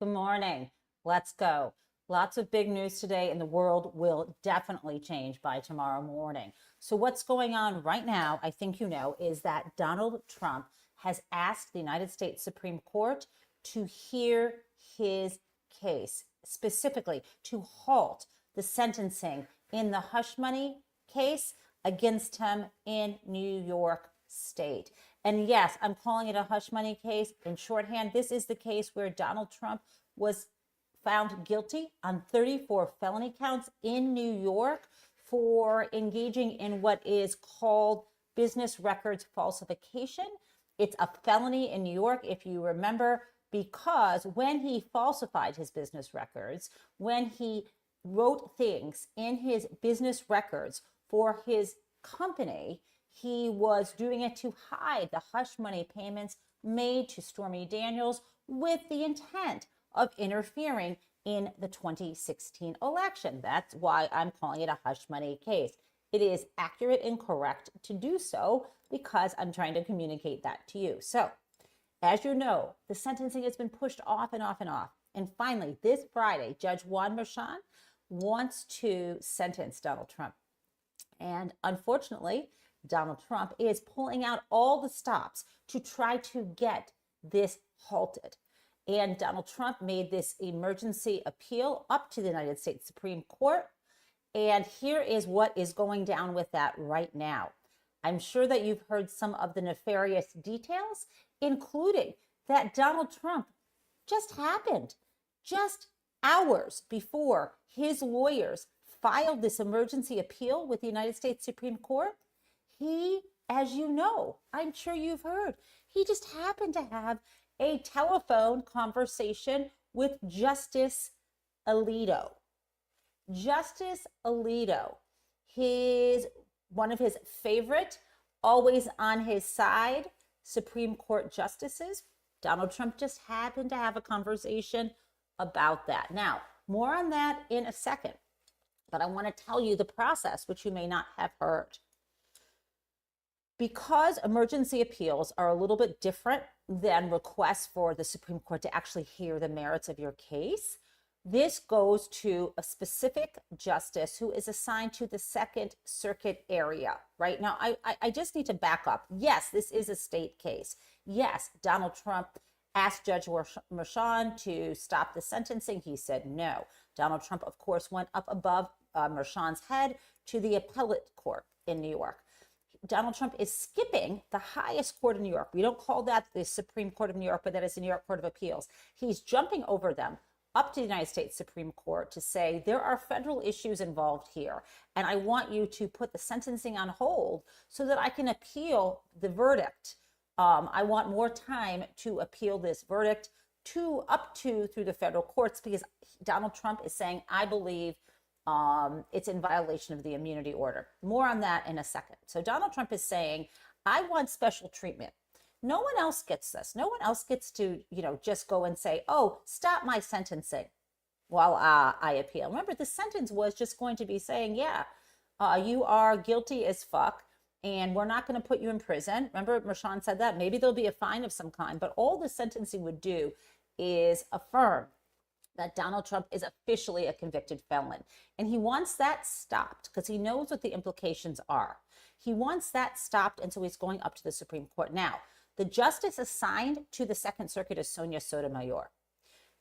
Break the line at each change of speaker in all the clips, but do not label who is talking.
Good morning. Let's go. Lots of big news today, and the world will definitely change by tomorrow morning. So, what's going on right now, I think you know, is that Donald Trump has asked the United States Supreme Court to hear his case, specifically to halt the sentencing in the hush money case against him in New York State. And yes, I'm calling it a hush money case. In shorthand, this is the case where Donald Trump was found guilty on 34 felony counts in New York for engaging in what is called business records falsification. It's a felony in New York, if you remember, because when he falsified his business records, when he wrote things in his business records for his company, he was doing it to hide the hush money payments made to Stormy Daniels with the intent of interfering in the 2016 election. That's why I'm calling it a hush money case. It is accurate and correct to do so because I'm trying to communicate that to you. So, as you know, the sentencing has been pushed off and off and off. And finally, this Friday, Judge Juan Merchan wants to sentence Donald Trump. And unfortunately, Donald Trump is pulling out all the stops to try to get this halted. And Donald Trump made this emergency appeal up to the United States Supreme Court. And here is what is going down with that right now. I'm sure that you've heard some of the nefarious details, including that Donald Trump just happened just hours before his lawyers filed this emergency appeal with the United States Supreme Court. He, as you know, I'm sure you've heard, he just happened to have a telephone conversation with Justice Alito. Justice Alito, one of his favorite, always on his side Supreme Court justices. Donald Trump just happened to have a conversation about that. Now, more on that in a second, but I want to tell you the process, which you may not have heard. Because emergency appeals are a little bit different than requests for the Supreme Court to actually hear the merits of your case, this goes to a specific justice who is assigned to the Second Circuit area. Right now, I just need to back up. Yes, this is a state case. Yes, Donald Trump asked Judge Merchan to stop the sentencing. He said no. Donald Trump, of course, went up above Merchan's head to the appellate court in New York. Donald Trump is skipping the highest court in New York. We don't call that the Supreme Court of New York, but that is the New York Court of Appeals. He's jumping over them up to the United States Supreme Court to say there are federal issues involved here, and I want you to put the sentencing on hold so that I can appeal the verdict. I want more time to appeal this verdict through the federal courts, because Donald Trump is saying, I believe it's in violation of the immunity order. More on that in a second. So Donald Trump is saying, I want special treatment. No one else gets this. No one else gets to, just go and say, oh, stop my sentencing while I appeal. Remember, the sentence was just going to be saying, yeah, you are guilty as fuck, and we're not going to put you in prison. Remember, Merchan said that. Maybe there'll be a fine of some kind, but all the sentencing would do is affirm that Donald Trump is officially a convicted felon. And he wants that stopped because he knows what the implications are. He wants that stopped, and so he's going up to the Supreme Court. Now, the justice assigned to the Second Circuit is Sonia Sotomayor.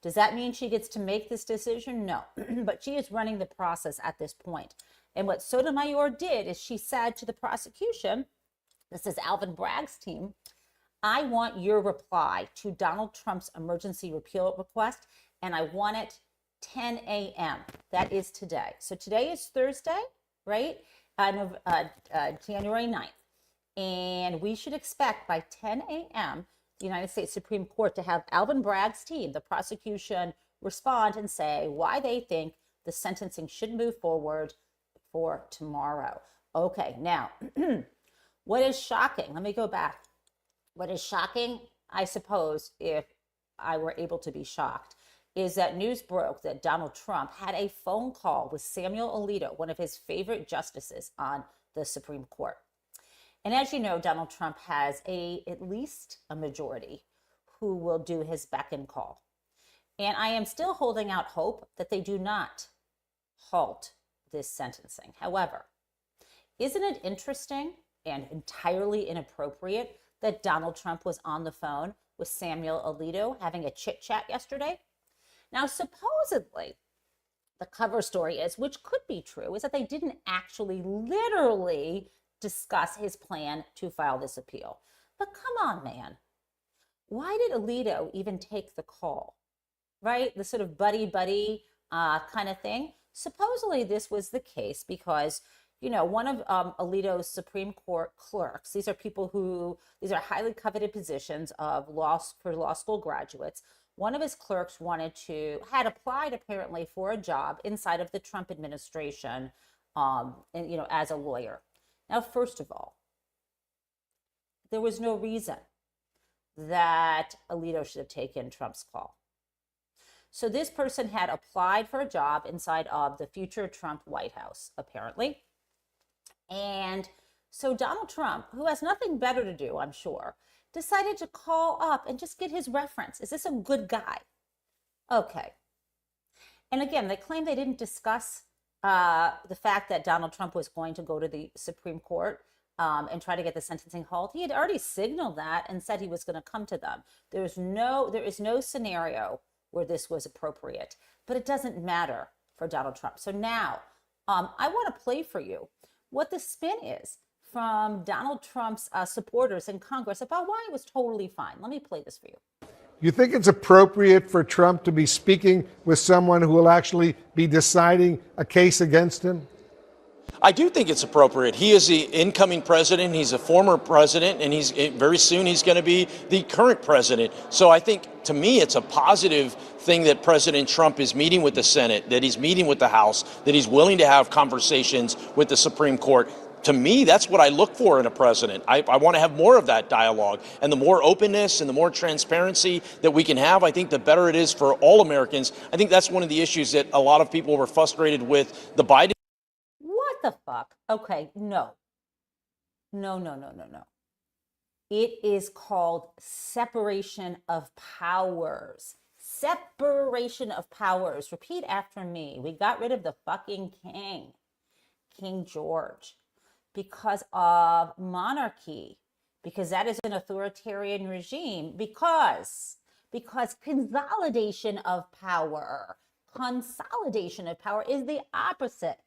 Does that mean she gets to make this decision? No, but she is running the process at this point. And what Sotomayor did is she said to the prosecution, this is Alvin Bragg's team, I want your reply to Donald Trump's emergency repeal request, and I want it 10 a.m. That is today. So today is Thursday, right? January 9th. And we should expect by 10 a.m. the United States Supreme Court to have Alvin Bragg's team, the prosecution, respond and say why they think the sentencing should move forward for tomorrow. Okay, now, what is shocking? Let me go back. What is shocking, I suppose, if I were able to be shocked, is that news broke that Donald Trump had a phone call with Samuel Alito, one of his favorite justices on the Supreme Court. And as you know, Donald Trump has at least a majority who will do his beck and call. And I am still holding out hope that they do not halt this sentencing. However, isn't it interesting and entirely inappropriate that Donald Trump was on the phone with Samuel Alito having a chit chat yesterday? Now, supposedly, the cover story is, which could be true, is that they didn't actually literally discuss his plan to file this appeal. But come on, man. Why did Alito even take the call? Right? The sort of buddy-buddy kind of thing. Supposedly this was the case because, one of Alito's Supreme Court clerks, these are highly coveted positions for law school graduates. One of his clerks had applied apparently for a job inside of the Trump administration, as a lawyer. Now, first of all, there was no reason that Alito should have taken Trump's call. So this person had applied for a job inside of the future Trump White House, apparently. And so Donald Trump, who has nothing better to do, I'm sure, decided to call up and just get his reference. Is this a good guy? Okay. And again, they claim they didn't discuss the fact that Donald Trump was going to go to the Supreme Court and try to get the sentencing halt. He had already signaled that and said he was going to come to them. There is no scenario where this was appropriate, but it doesn't matter for Donald Trump. So now I want to play for you what the spin is from Donald Trump's supporters in Congress about why it was totally fine. Let me play this for you.
You think it's appropriate for Trump to be speaking with someone who will actually be deciding a case against him?
I do think it's appropriate. He is the incoming president. He's a former president, and very soon he's going to be the current president. So I think, to me, it's a positive thing that President Trump is meeting with the Senate, that he's meeting with the House, that he's willing to have conversations with the Supreme Court. To me, that's what I look for in a president. I want to have more of that dialogue. And the more openness and the more transparency that we can have, I think the better it is for all Americans. I think that's one of the issues that a lot of people were frustrated with the Biden.
What the fuck? Okay, no. No. It is called separation of powers. Separation of powers. Repeat after me. We got rid of the fucking king, King George, because of monarchy, because that is an authoritarian regime, because consolidation of power is the opposite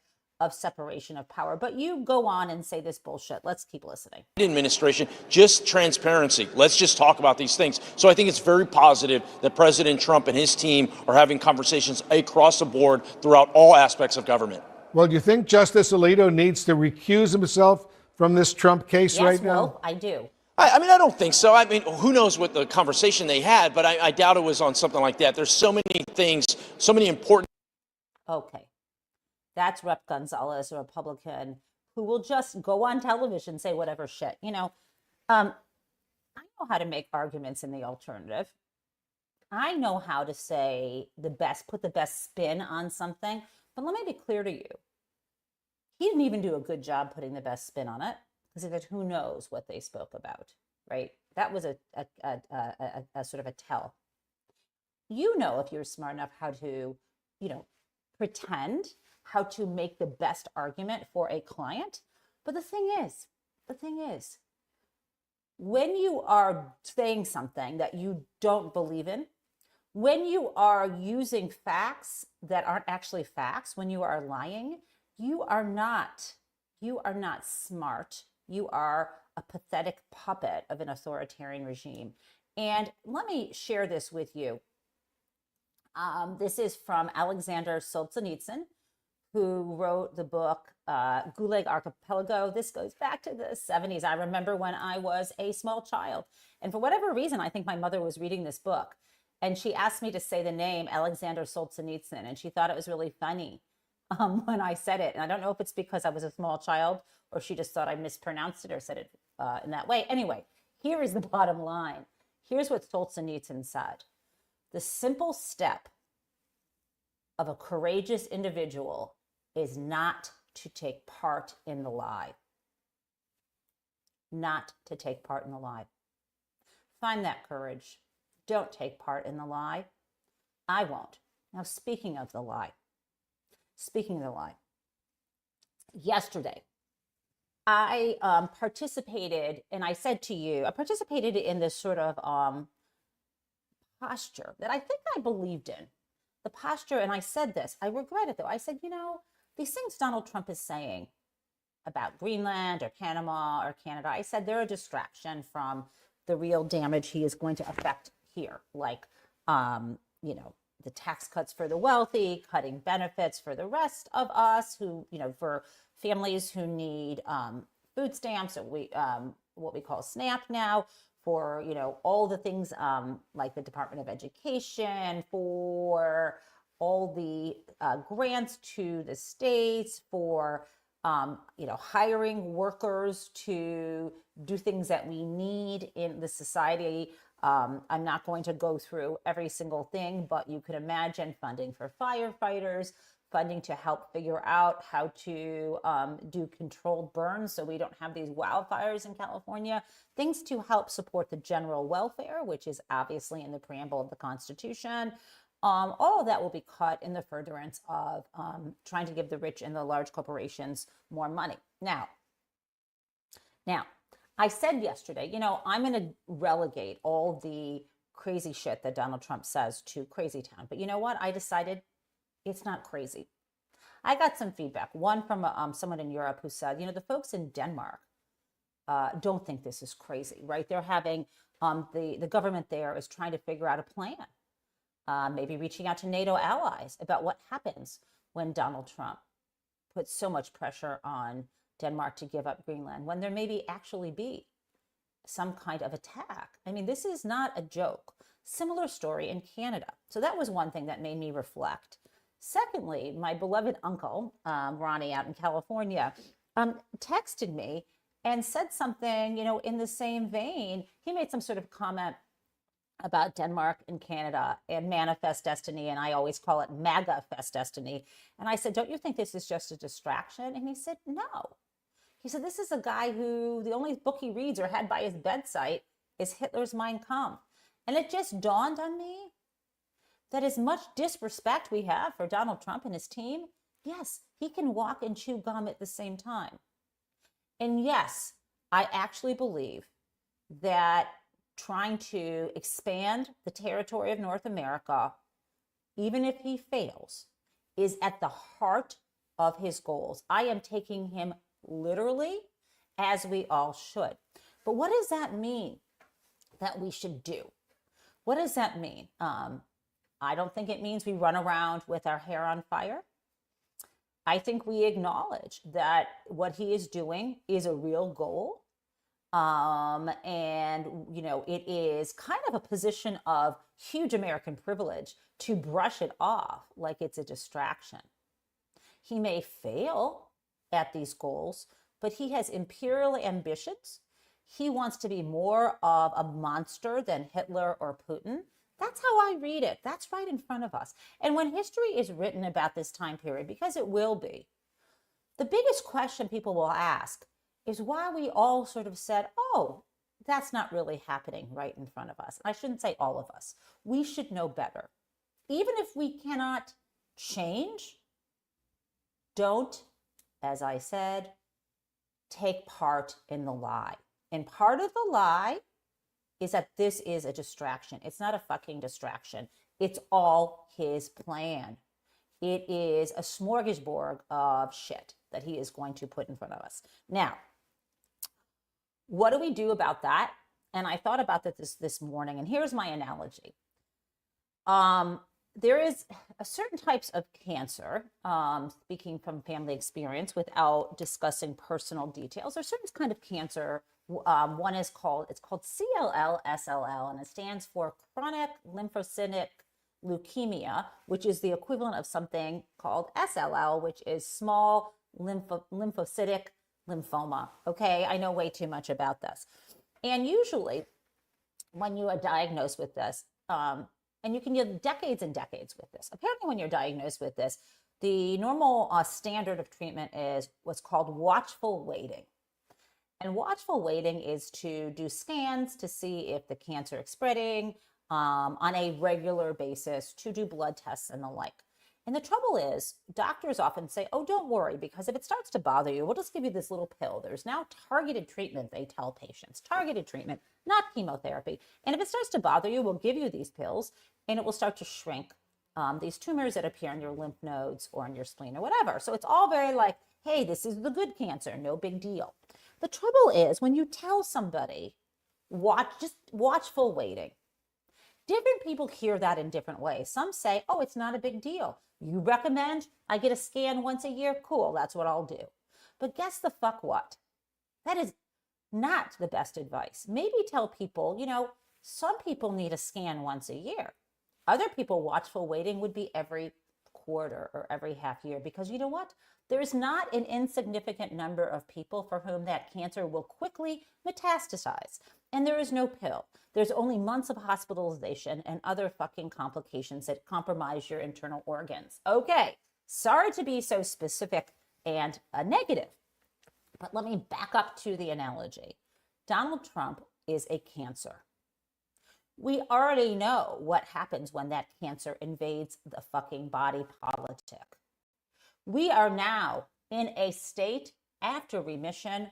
of separation of power. But you go on and say this bullshit. Let's keep listening.
Administration, just transparency. Let's just talk about these things. So I think it's very positive that President Trump and his team are having conversations across the board throughout all aspects of government.
Well, do you think Justice Alito needs to recuse himself from this Trump case right now?
Well, I do.
I mean, I don't think so. I mean, who knows what the conversation they had, but I doubt it was on something like that. There's so many things, so many important.
Okay. That's Rep. Gonzalez, a Republican, who will just go on television, say whatever shit. I know how to make arguments in the alternative. I know how to say put the best spin on something. But let me be clear to you. He didn't even do a good job putting the best spin on it, because who knows what they spoke about, right? That was a sort of a tell. If you're smart enough how to, pretend, how to make the best argument for a client. But the thing is, when you are saying something that you don't believe in, when you are using facts that aren't actually facts, when you are lying, you are not smart. You are a pathetic puppet of an authoritarian regime. And let me share this with you. This is from Alexander Solzhenitsyn, who wrote the book Gulag Archipelago. This goes back to the 70s. I remember when I was a small child. And for whatever reason, I think my mother was reading this book. And she asked me to say the name Alexander Solzhenitsyn. And she thought it was really funny when I said it. And I don't know if it's because I was a small child or she just thought I mispronounced it or said it in that way. Anyway, here is the bottom line. Here's what Solzhenitsyn said. The simple step of a courageous individual is not to take part in the lie. Not to take part in the lie. Find that courage. Don't take part in the lie. I won't. Now, speaking of the lie, yesterday, I participated, and I said to you, I participated in this sort of posture that I think I believed in. The posture, and I said this, I regret it though. I said, these things Donald Trump is saying about Greenland or Panama or Canada, I said they're a distraction from the real damage he is going to affect here, like, the tax cuts for the wealthy, cutting benefits for the rest of us who, for families who need food stamps, or what we call SNAP now, for, all the things like the Department of Education, for all the grants to the states, for, hiring workers to do things that we need in the society. I'm not going to go through every single thing, but you could imagine funding for firefighters, funding to help figure out how to do controlled burns so we don't have these wildfires in California, things to help support the general welfare, which is obviously in the preamble of the Constitution. All of that will be cut in the furtherance of trying to give the rich and the large corporations more money. Now, I said yesterday, I'm going to relegate all the crazy shit that Donald Trump says to crazy town. But you know what? I decided it's not crazy. I got some feedback. One from someone in Europe who said, the folks in Denmark don't think this is crazy, right? They're having, the government there is trying to figure out a plan, maybe reaching out to NATO allies about what happens when Donald Trump puts so much pressure on Denmark to give up Greenland, when there maybe actually be some kind of attack. I mean, this is not a joke. Similar story in Canada. So that was one thing that made me reflect. Secondly, my beloved uncle, Ronnie, out in California, texted me and said something, in the same vein. He made some sort of comment about Denmark and Canada and manifest destiny, and I always call it MAGA-fest destiny. And I said, don't you think this is just a distraction? And he said, no. He said, this is a guy who the only book he reads or had by his bedside is Hitler's Mein Kampf. And it just dawned on me that as much disrespect we have for Donald Trump and his team, yes, he can walk and chew gum at the same time. And yes, I actually believe that trying to expand the territory of North America, even if he fails, is at the heart of his goals. I am taking him literally, as we all should. But what does that mean that we should do? What does that mean? I don't think it means we run around with our hair on fire. I think we acknowledge that what he is doing is a real goal. And, it is kind of a position of huge American privilege to brush it off like it's a distraction. He may fail at these goals, but he has imperial ambitions. He wants to be more of a monster than Hitler or Putin. That's how I read it. That's right in front of us. And when history is written about this time period, because it will be, the biggest question people will ask is why we all sort of said, oh, that's not really happening right in front of us. I shouldn't say all of us. We should know better. Even if we cannot change, don't, as I said, take part in the lie. And part of the lie is that this is a distraction. It's not a fucking distraction. It's all his plan. It is a smorgasbord of shit that he is going to put in front of us. Now, what do we do about that? And I thought about that this morning, and here's my analogy. There is a certain types of cancer, speaking from family experience without discussing personal details, there's certain kind of cancer. One is called CLL/SLL, and it stands for chronic lymphocytic leukemia, which is the equivalent of something called SLL, which is small lymphocytic lymphoma. Okay, I know way too much about this. And usually when you are diagnosed with this, and you can get decades and decades with this. Apparently when you're diagnosed with this, the normal standard of treatment is what's called watchful waiting. And watchful waiting is to do scans to see if the cancer is spreading, on a regular basis to do blood tests and the like. And the trouble is, doctors often say, oh, don't worry, because if it starts to bother you, we'll just give you this little pill. There's now targeted treatment, they tell patients. Targeted treatment, not chemotherapy. And if it starts to bother you, we'll give you these pills, and it will start to shrink these tumors that appear in your lymph nodes or in your spleen or whatever. So it's all very like, hey, this is the good cancer, no big deal. The trouble is when you tell somebody, just watchful waiting. Different people hear that in different ways. Some say, oh, it's not a big deal. You recommend I get a scan once a year? Cool, that's what I'll do. But guess the fuck what? That is not the best advice. Maybe tell people, some people need a scan once a year. Other people, watchful waiting would be every quarter or every half year, because you know what? There's not an insignificant number of people for whom that cancer will quickly metastasize. And there is no pill. There's only months of hospitalization and other fucking complications that compromise your internal organs. Okay, sorry to be so specific and negative, but let me back up to the analogy. Donald Trump is a cancer. We already know what happens when that cancer invades the fucking body politic. We are now in a state after remission.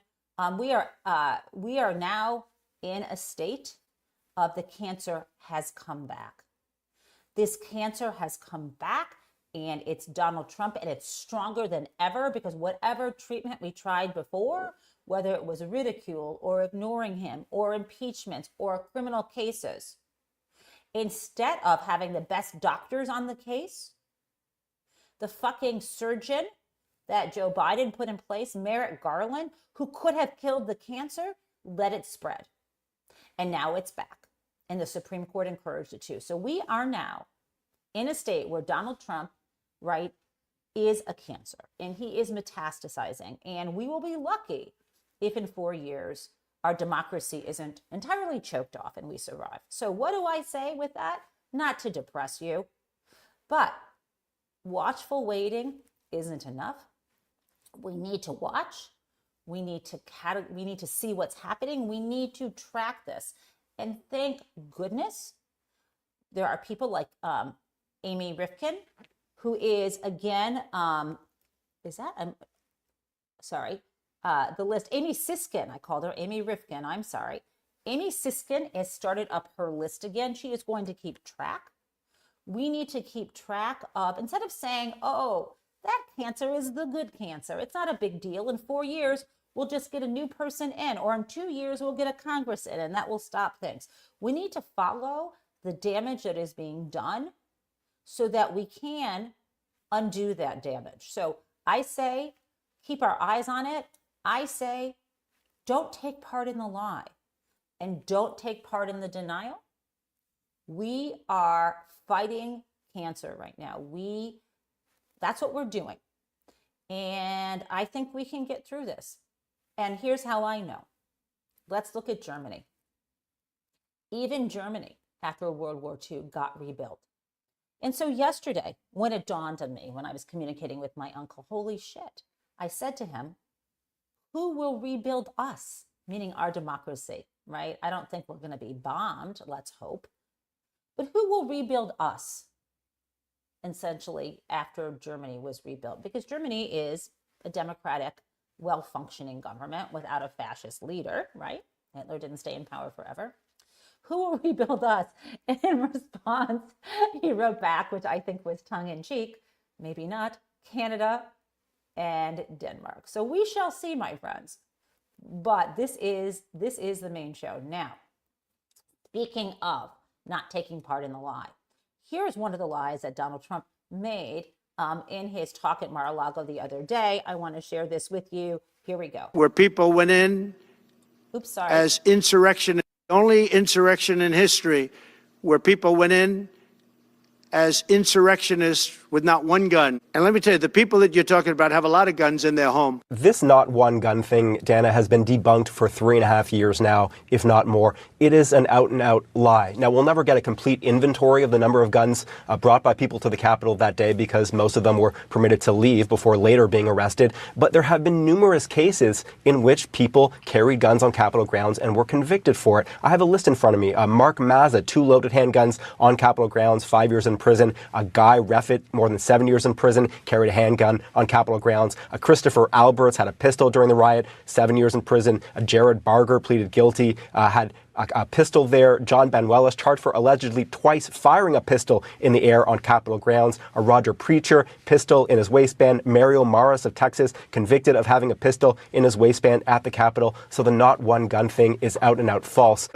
We are now in a state of the cancer has come back. This cancer has come back, and it's Donald Trump, and it's stronger than ever, because whatever treatment we tried before, whether it was ridicule or ignoring him or impeachment or criminal cases, instead of having the best doctors on the case, the fucking surgeon that Joe Biden put in place, Merrick Garland, who could have killed the cancer, let it spread. And now it's back. And the Supreme Court encouraged it too. So we are now in a state where Donald Trump, right, is a cancer, and he is metastasizing. And we will be lucky if in 4 years our democracy isn't entirely choked off and we survive. So what do I say with that? Not to depress you, but watchful waiting isn't enough. We need to watch. We need to see what's happening. We need to track this. And thank goodness there are people like Amy Rifkin, who is, again, the list. Amy Siskin, I called her Amy Rifkin, I'm sorry. Amy Siskin has started up her list again. She is going to keep track. We need to keep track of, instead of saying, oh, that cancer is the good cancer, it's not a big deal. In 4 years, we'll just get a new person in, or in 2 years, we'll get a Congress in, and that will stop things. We need to follow the damage that is being done so that we can undo that damage. So I say, keep our eyes on it. I say, don't take part in the lie and don't take part in the denial. We are fighting cancer right now. That's what we're doing. And I think we can get through this. And here's how I know. Let's look at Germany. Even Germany, after World War II, got rebuilt. And so yesterday, when it dawned on me, when I was communicating with my uncle, holy shit, I said to him, who will rebuild us? Meaning our democracy, right? I don't think we're going to be bombed, let's hope. But who will rebuild us, essentially, after Germany was rebuilt? Because Germany is a democratic, well-functioning government without a fascist leader, right? Hitler didn't stay in power forever. Who will rebuild us? And in response, he wrote back, which I think was tongue-in-cheek, maybe not, Canada and Denmark. So we shall see, my friends. But this is the main show. Now, speaking of not taking part in the lie, here's one of the lies that Donald Trump made in his talk at Mar-a-Lago the other day. I want to share this with you. Here we go.
Where people went in as insurrection, the only insurrection in history where people went in as insurrectionists with not one gun. And let me tell you, the people that you're talking about have a lot of guns in their home.
This not one gun thing, Dana, has been debunked for 3.5 years now, if not more. It is an out and out lie. Now, we'll never get a complete inventory of the number of guns brought by people to the Capitol that day because most of them were permitted to leave before later being arrested. But there have been numerous cases in which people carried guns on Capitol grounds and were convicted for it. I have a list in front of me. Mark Mazza, 2 loaded handguns on Capitol grounds, 5 years in prison. Guy Reffitt, more than 7 years in prison, carried a handgun on Capitol grounds. Christopher Alberts had a pistol during the riot, 7 years in prison. Jared Barger pleaded guilty, had a pistol there. John Banuelos charged for allegedly twice firing a pistol in the air on Capitol grounds. A Roger Preacher, pistol in his waistband. Mario Maris of Texas, convicted of having a pistol in his waistband at the Capitol. So the not one gun thing is out and out false.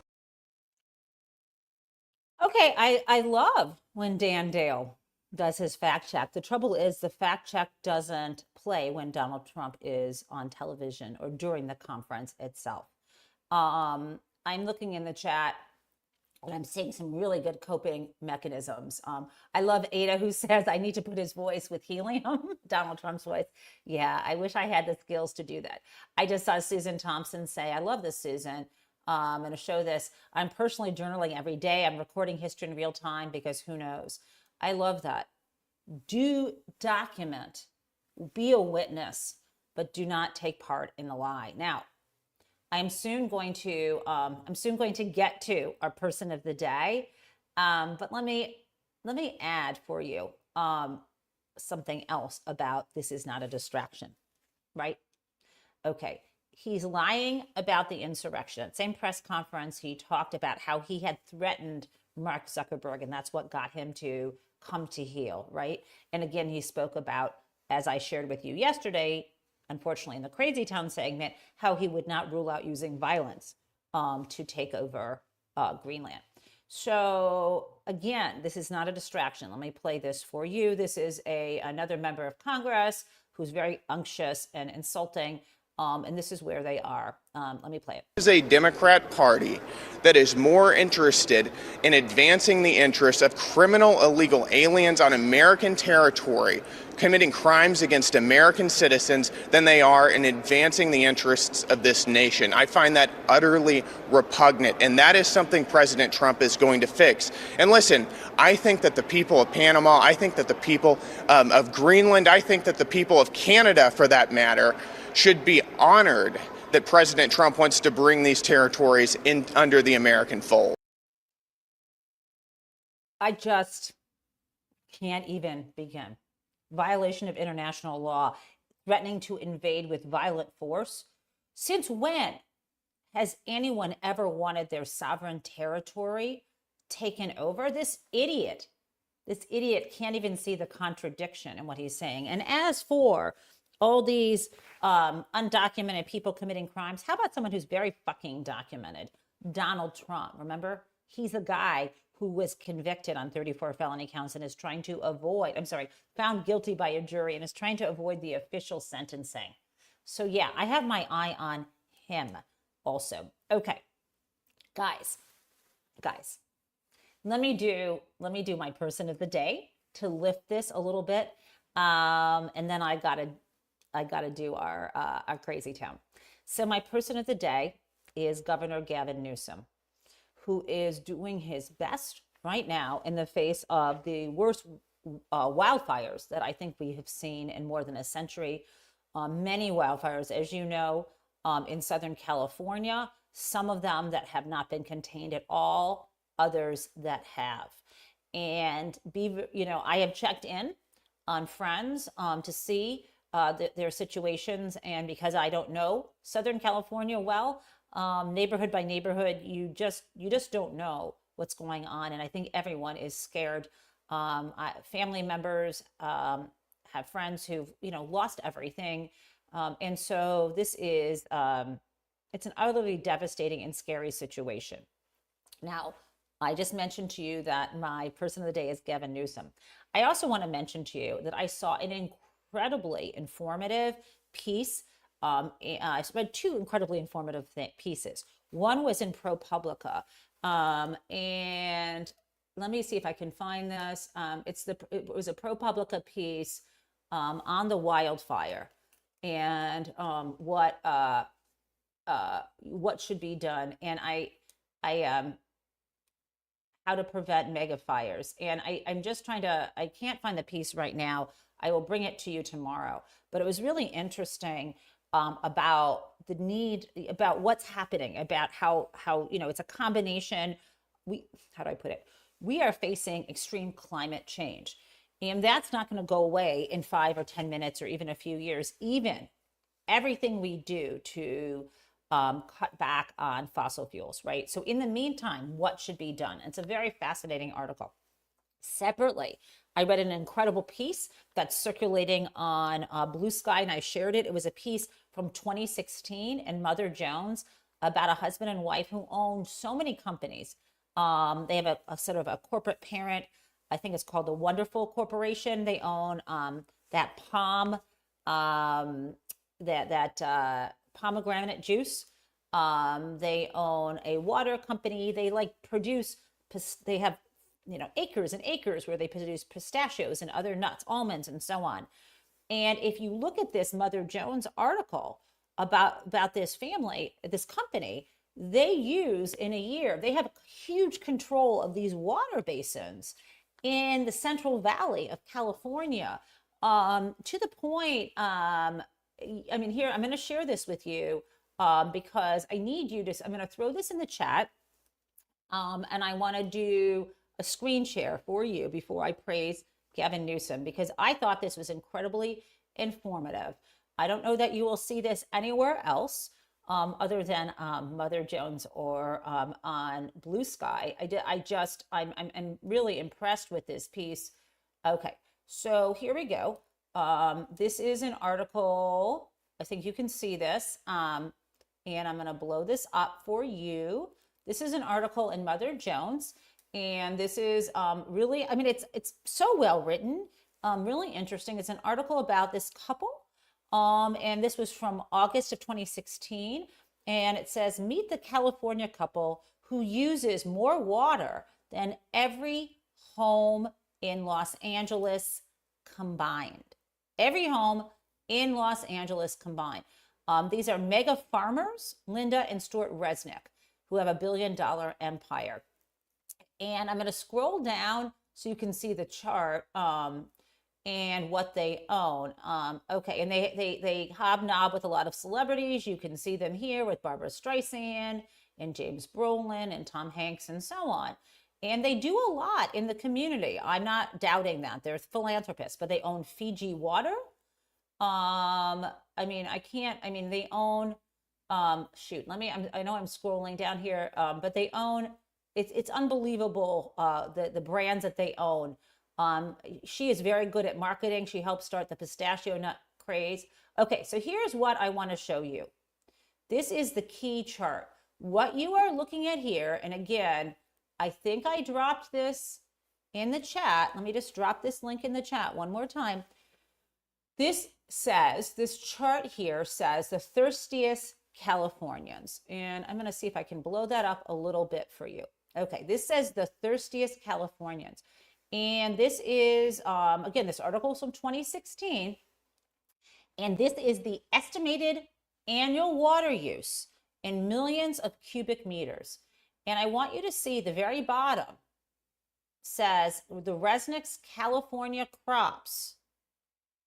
Okay, I love when Dan Dale does his fact check. The trouble is the fact check doesn't play when Donald Trump is on television or during the conference itself. I'm looking in the chat and I'm seeing some really good coping mechanisms. I love Ada, who says, I need to put his voice with helium, Donald Trump's voice. Yeah, I wish I had the skills to do that. I just saw Susan Thompson say, I love this, Susan. I'm going to show this. I'm personally journaling every day. I'm recording history in real time because who knows? I love that. Do document, be a witness, but do not take part in the lie. Now, I'm soon going to get to our person of the day, but let me add for you something else about this is not a distraction, right? Okay, he's lying about the insurrection. Same press conference, he talked about how he had threatened Mark Zuckerberg, and that's what got him to come to heel, right? And again, he spoke about, as I shared with you yesterday, unfortunately in the Crazy Town segment, how he would not rule out using violence to take over Greenland. So again, this is not a distraction. Let me play this for you. This is another member of Congress who's very unctuous and insulting. And this is where they are. Let me play it.
This is a Democrat Party that is more interested in advancing the interests of criminal illegal aliens on American territory committing crimes against American citizens than they are in advancing the interests of this nation. I find that utterly repugnant, and that is something President Trump is going to fix. And listen, I think that the people of Panama, I think that the people of Greenland, I think that the people of Canada, for that matter, should be honored that President Trump wants to bring these territories in under the American fold.
I just can't even begin. Violation of international law, threatening to invade with violent force. Since when has anyone ever wanted their sovereign territory taken over? This idiot can't even see the contradiction in what he's saying. And as for all these undocumented people committing crimes, how about someone who's very fucking documented? Donald Trump, remember? He's a guy who was convicted on 34 felony counts and is trying to avoid, found guilty by a jury and is trying to avoid the official sentencing. So yeah, I have my eye on him also. Okay, guys, let me do my person of the day to lift this a little bit. And then I gotta do our Crazy Town. So my person of the day is Governor Gavin Newsom, who is doing his best right now in the face of the worst wildfires that I think we have seen in more than a century. Many wildfires, as you know, in Southern California, some of them that have not been contained at all, others that have. And I have checked in on friends to see their situations, and because I don't know Southern California well, neighborhood by neighborhood, you just don't know what's going on, and I think everyone is scared. Family members have friends who've lost everything, and so this is it's an utterly devastating and scary situation. Now, I just mentioned to you that my person of the day is Gavin Newsom. I also want to mention to you that I saw an incredibly informative piece. I read 2 incredibly informative pieces. One was in ProPublica, and let me see if I can find this. It was a ProPublica piece on the wildfire and what should be done, and how to prevent mega fires. And I'm just trying to, I can't find the piece right now. I will bring it to you tomorrow. But it was really interesting about the need, about what's happening, about how it's a combination. How do I put it? We are facing extreme climate change. And that's not going to go away in 5 or 10 minutes or even a few years. Even everything we do to cut back on fossil fuels, right? So in the meantime, what should be done? It's a very fascinating article. Separately, I read an incredible piece that's circulating on Blue Sky, and I shared it. It was a piece from 2016 in Mother Jones about a husband and wife who own so many companies. They have a sort of a corporate parent. I think it's called the Wonderful Corporation. They own that pomegranate juice. They own a water company. They produce, they have, acres and acres where they produce pistachios and other nuts, almonds, and so on. And if you look at this Mother Jones article about this family, this company, they use in a year, they have huge control of these water basins in the Central Valley of California, to the point, here, I'm going to share this with you because I need you to, I'm going to throw this in the chat, and I want to do a screen share for you before I praise Gavin Newsom, because I thought this was incredibly informative. I don't know that you will see this anywhere else other than Mother Jones or on Blue Sky. I'm really impressed with this piece. Okay, so here we go. This is an article. I think you can see this. And I'm going to blow this up for you. This is an article in Mother Jones. And this is really, it's so well written, really interesting. It's an article about this couple. And this was from August of 2016. And it says, meet the California couple who uses more water than every home in Los Angeles combined. Every home in Los Angeles combined. These are mega farmers, Linda and Stuart Resnick, who have $1 billion empire. And I'm going to scroll down so you can see the chart and what they own. Okay, and they hobnob with a lot of celebrities. You can see them here with Barbara Streisand and James Brolin and Tom Hanks and so on. And they do a lot in the community. I'm not doubting that. They're philanthropists, but they own Fiji Water. They own, I know I'm scrolling down here, but they own, it's unbelievable, the brands that they own. She is very good at marketing. She helped start the pistachio nut craze. Okay, so here's what I want to show you. This is the key chart. What you are looking at here, and again, I think I dropped this in the chat. Let me just drop this link in the chat one more time. This chart here says the thirstiest Californians. And I'm going to see if I can blow that up a little bit for you. Okay, this says the thirstiest Californians. And this is, again, this article is from 2016. And this is the estimated annual water use in millions of cubic meters. And I want you to see the very bottom says the Resnick's California crops,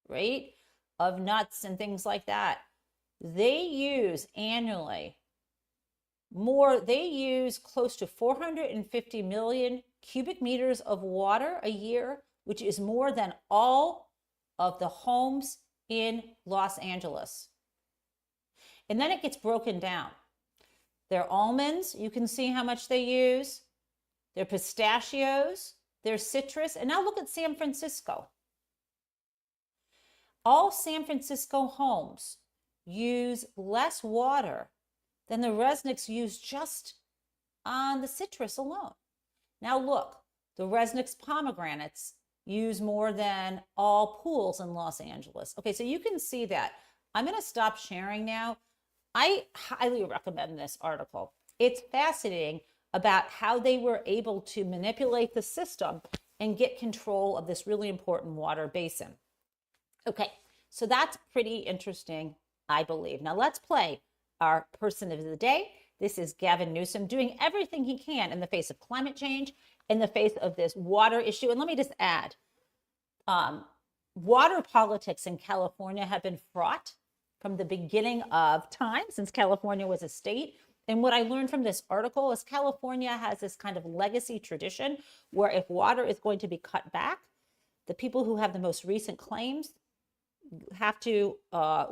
right, of nuts and things like that. They use annually they use close to 450 million cubic meters of water a year, which is more than all of the homes in Los Angeles. And then it gets broken down. Their almonds, you can see how much they use. Their pistachios, their citrus. And now look at San Francisco. All San Francisco homes use less water than the Resnicks use just on the citrus alone. Now look, the Resnick's pomegranates use more than all pools in Los Angeles. Okay, so you can see that. I'm going to stop sharing now. I highly recommend this article. It's fascinating. about how they were able to manipulate the system and get control of this really important water basin. Okay, so that's pretty interesting, I believe. Now let's play our person of the day. This is Gavin Newsom doing everything he can in the face of climate change, in the face of this water issue. And let me just add, water politics in California have been fraught from the beginning of time, since California was a state. And what I learned from this article is California has this kind of legacy tradition where if water is going to be cut back, the people who have the most recent claims have to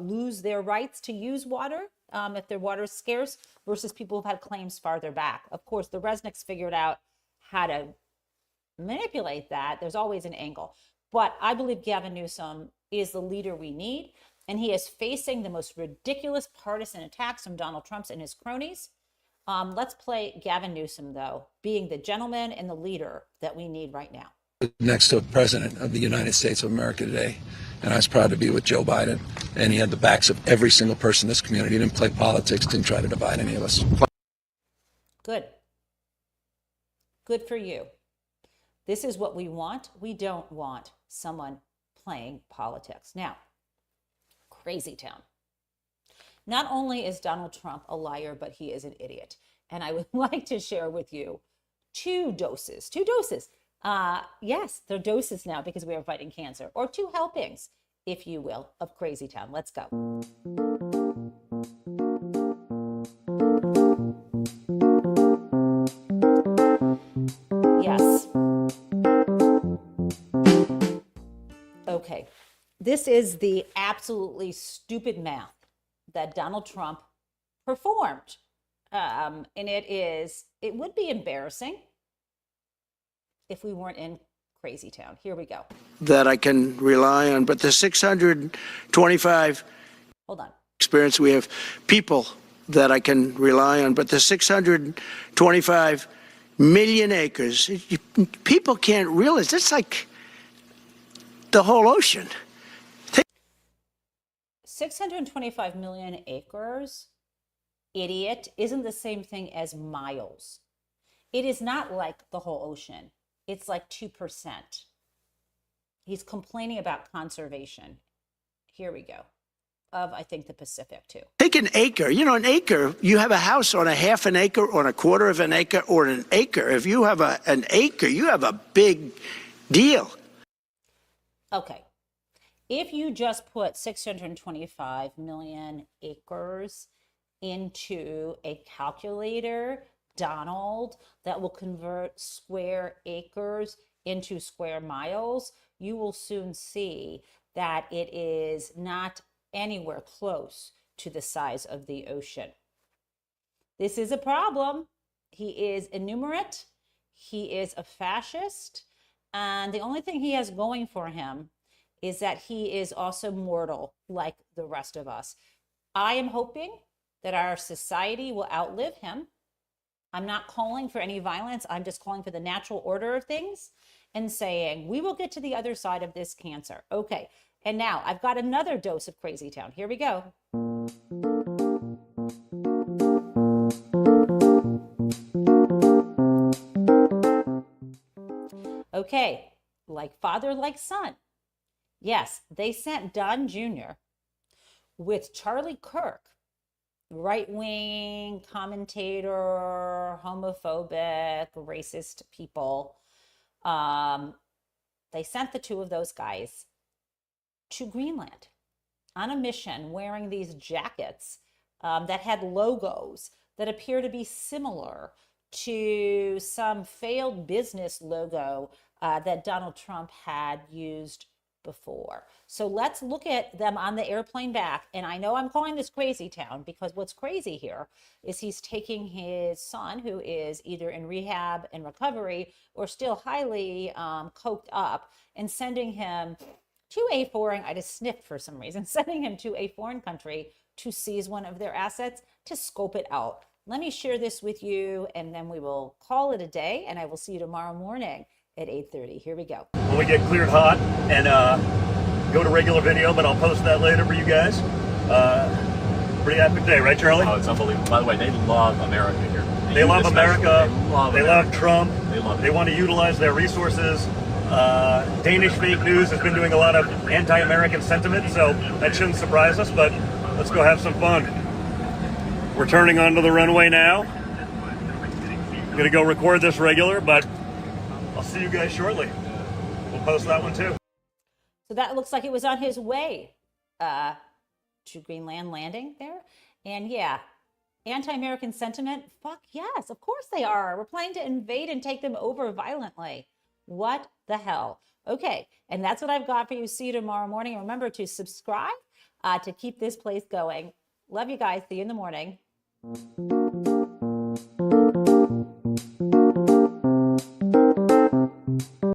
lose their rights to use water if their water is scarce, versus people who've had claims farther back. Of course, the Resnicks figured out how to manipulate that. There's always an angle. But I believe Gavin Newsom is the leader we need, and he is facing the most ridiculous partisan attacks from Donald Trump and his cronies. Let's play Gavin Newsom, though, being the gentleman and the leader that we need right now.
Next to a president of the United States of America today, and I was proud to be with Joe Biden, and he had the backs of every single person in this community. He didn't play politics, didn't try to divide any of us.
Good. Good for you. This is what we want. We don't want someone playing politics. Now, crazy town. Not only is Donald Trump a liar, but he is an idiot. And I would like to share with you two doses. Yes, they're doses now because we are fighting cancer, or two helpings, if you will, of crazy town. Let's go. Yes. Okay. This is the absolutely stupid math that Donald Trump performed. And it would be embarrassing if we weren't in crazy town. Here we go.
That I can rely on, but the 625
Hold on.
experience, we have people that I can rely on, but the 625 million acres, people can't realize, it's like the whole ocean.
625 million acres, idiot, isn't the same thing as miles. It is not like the whole ocean. It's like 2%. He's complaining about conservation. Here we go. Of, I think, the Pacific, too.
Take an acre. You know, an acre, you have a house on a half an acre, on a quarter of an acre, or an acre. If you have an acre, you have a big deal.
Okay. If you just put 625 million acres into a calculator, Donald, that will convert square acres into square miles, you will soon see that it is not anywhere close to the size of the ocean. This is a problem. He is innumerate. He is a fascist. And the only thing he has going for him is that he is also mortal like the rest of us. I am hoping that our society will outlive him. I'm not calling for any violence. I'm just calling for the natural order of things and saying, we will get to the other side of this cancer. Okay. And now I've got another dose of crazy town. Here we go. Okay. Like father, like son. Yes, they sent Don Jr. with Charlie Kirk, right-wing commentator, homophobic, racist people. They sent the two of those guys to Greenland on a mission wearing these jackets that had logos that appear to be similar to some failed business logo that Donald Trump had used before. So let's look at them on the airplane back. And I know I'm calling this crazy town because what's crazy here is he's taking his son, who is either in rehab and recovery or still highly coked up, and sending him to a foreign, I just sniffed for some reason, sending him to a foreign country to seize one of their assets, to scope it out. Let me share this with you, and then we will call it a day, and I will see you tomorrow morning at 8:30. Here we go.
When we get cleared hot and go to regular video, but I'll post that later for you guys. Pretty epic day, right, Charlie?
Oh, it's unbelievable. By the way, they love America here.
They love America. They love Trump. They want to utilize their resources. Danish fake news has been doing a lot of anti-American sentiment, so that shouldn't surprise us, but let's go have some fun. We're turning onto the runway now. Gonna go record this regular, but I'll see you guys shortly. We'll post that one too.
So that looks like it was on his way to Greenland landing there. And yeah, anti-American sentiment, fuck yes, of course they are. We're planning to invade and take them over violently. What the hell? Okay, and that's what I've got for you. See you tomorrow morning. And remember to subscribe to keep this place going. Love you guys. See you in the morning.